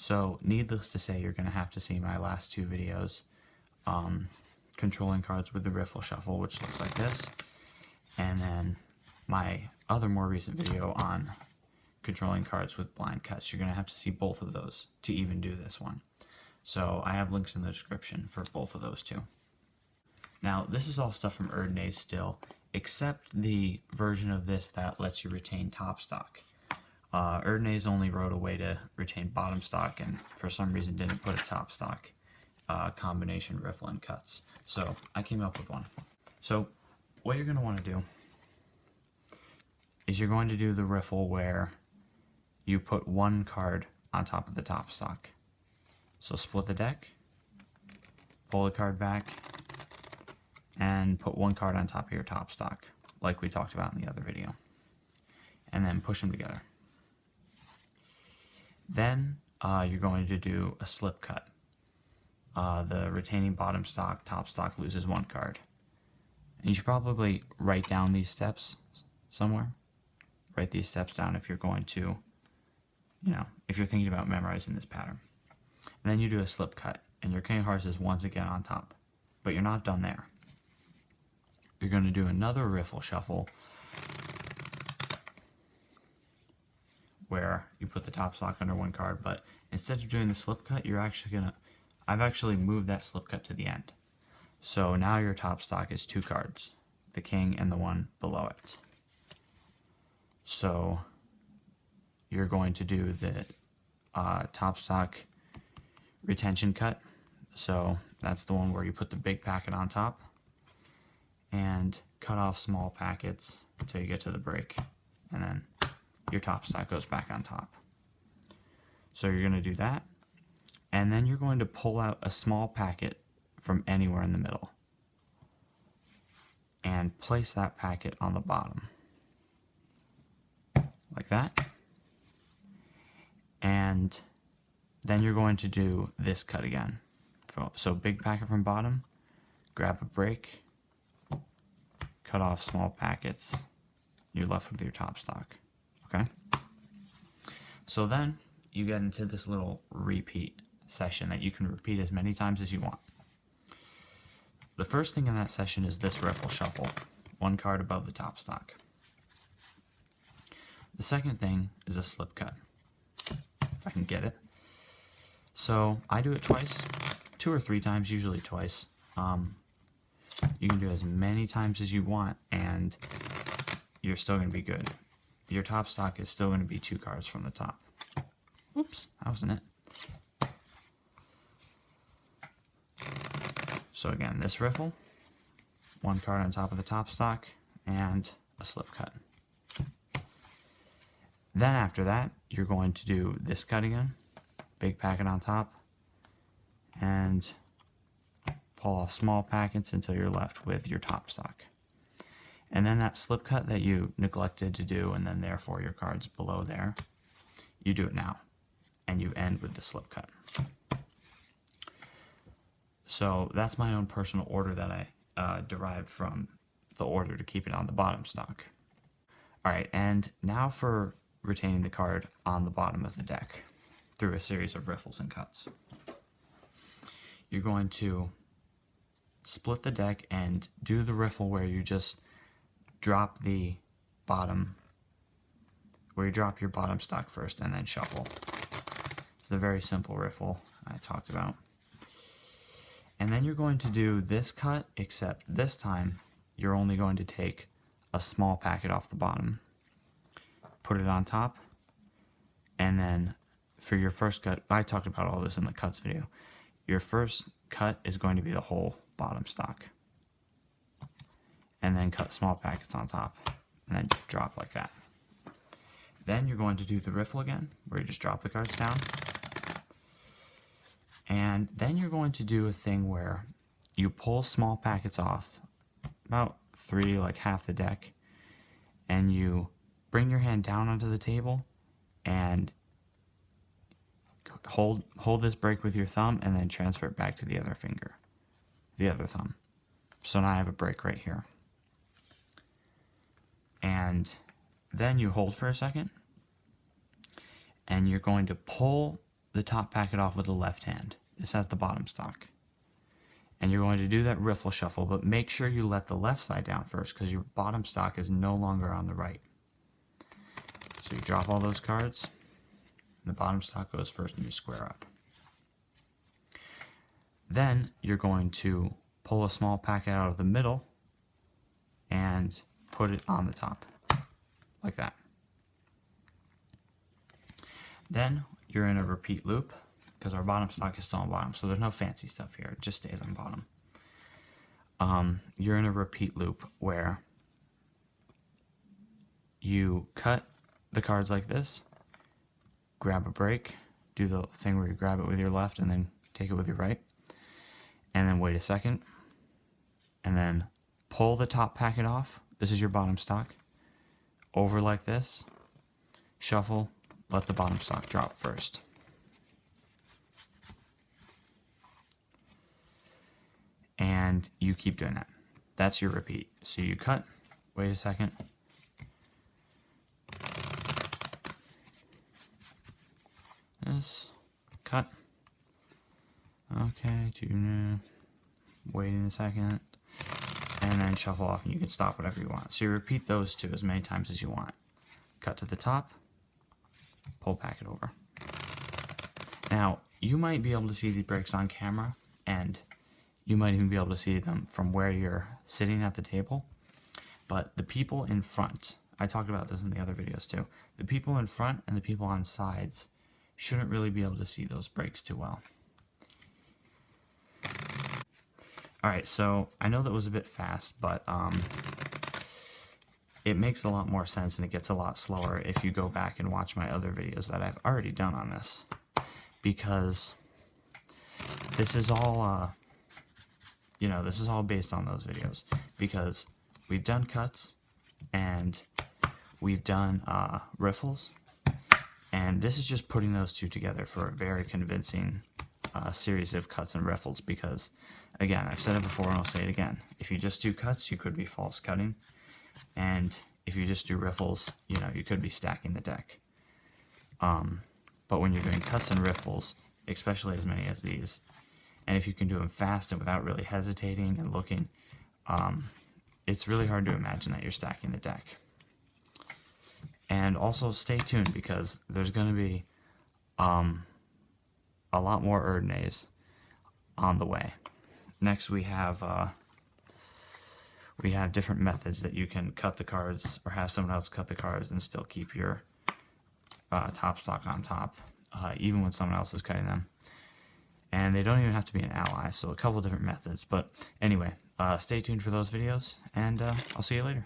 So needless to say, you're going to have to see my last two videos controlling cards with the Riffle Shuffle, which looks like this, and then my other more recent video on controlling cards with blind cuts. You're going to have to see both of those to even do this one. So I have links in the description for both of those two. Now, this is all stuff from Erdnase still, except the version of this that lets you retain top stock. Erdnase only wrote a way to retain bottom stock, and for some reason didn't put a top stock combination riffle and cuts. So I came up with one. So what you're going to want to do is you're going to do the riffle where you put one card on top of the top stock. So split the deck, pull the card back, and put one card on top of your top stock, like we talked about in the other video. And then push them together. Then you're going to do a slip cut. The retaining bottom stock, top stock loses one card. And you should probably write down these steps somewhere. Write these steps down if you're going to, if you're thinking about memorizing this pattern. And then you do a slip cut, and your King of Hearts is once again on top. But you're not done there. You're going to do another Riffle Shuffle where you put the top stock under one card, but instead of doing the slip cut, you're actually going to, I've actually moved that slip cut to the end. So now your top stock is two cards, the king and the one below it. So you're going to do the top stock retention cut. So that's the one where you put the big packet on top and cut off small packets until you get to the break, and then your top stock goes back on top. So you're going to do that, and then you're going to pull out a small packet from anywhere in the middle and place that packet on the bottom like that. And then you're going to do this cut again. So big packet from bottom, grab a break, cut off small packets, you're left with your top stock. Okay? So then you get into this little repeat session that you can repeat as many times as you want. The first thing in that session is this Riffle Shuffle, one card above the top stock. The second thing is a slip cut, if I can get it. So I do it twice, 2 or 3 times, usually twice. You can do as many times as you want, and you're still going to be good. Your top stock is still going to be 2 cards from the top. Oops, that wasn't it. So again, this riffle, 1 card on top of the top stock, and a slip cut. Then after that, you're going to do this cut again, big packet on top, and pull off small packets until you're left with your top stock. And then that slip cut that you neglected to do, and then therefore your cards below there, you do it now, and you end with the slip cut. So that's my own personal order that I derived from the order to keep it on the bottom stock. Alright, and now for retaining the card on the bottom of the deck through a series of riffles and cuts. You're going to split the deck and do the riffle where you just drop the bottom, where you drop your bottom stock first and then shuffle. It's a very simple riffle I talked about. And then you're going to do this cut, except this time you're only going to take a small packet off the bottom, put it on top, and then for your first cut, I talked about all this in the cuts video, your first cut is going to be the whole bottom stock. And then cut small packets on top, and then drop like that. Then you're going to do the riffle again, where you just drop the cards down. And then you're going to do a thing where you pull small packets off, about 3, like half the deck, and you bring your hand down onto the table and hold this break with your thumb and then transfer it back to the other finger, the other thumb. So now I have a break right here. And then you hold for a second, and you're going to pull the top packet off with the left hand. This has the bottom stock. And you're going to do that riffle shuffle, but make sure you let the left side down first because your bottom stock is no longer on the right. So you drop all those cards, and the bottom stock goes first and you square up. Then you're going to pull a small packet out of the middle and put it on the top, like that. Then you're in a repeat loop, because our bottom stock is still on bottom, so there's no fancy stuff here, it just stays on bottom. You're in a repeat loop where you cut the cards like this, grab a break, do the thing where you grab it with your left and then take it with your right, and then wait a second, and then pull the top packet off. This is your bottom stock. Over like this, shuffle, let the bottom stock drop first. And you keep doing that. That's your repeat. So you cut, wait a second. This, cut. Okay, wait a second. And then shuffle off, and you can stop whatever you want. So you repeat those two as many times as you want. Cut to the top, pull packet over. Now, you might be able to see these breaks on camera, and you might even be able to see them from where you're sitting at the table. But the people in front, I talked about this in the other videos too, the people in front and the people on sides shouldn't really be able to see those breaks too well. Alright, so I know that was a bit fast, but it makes a lot more sense and it gets a lot slower if you go back and watch my other videos that I've already done on this. Because this is all, this is all based on those videos. Because we've done cuts and we've done riffles. And this is just putting those two together for a very convincing series of cuts and riffles, because again, I've said it before and I'll say it again, if you just do cuts, you could be false cutting, and if you just do riffles, you could be stacking the deck. But when you're doing cuts and riffles, especially as many as these, and if you can do them fast and without really hesitating and looking, it's really hard to imagine that you're stacking the deck. And also stay tuned, because there's going to be a lot more Erdnase on the way. Next we have different methods that you can cut the cards or have someone else cut the cards and still keep your top stock on top, even when someone else is cutting them. And they don't even have to be an ally, so a couple different methods. But anyway, stay tuned for those videos, and I'll see you later.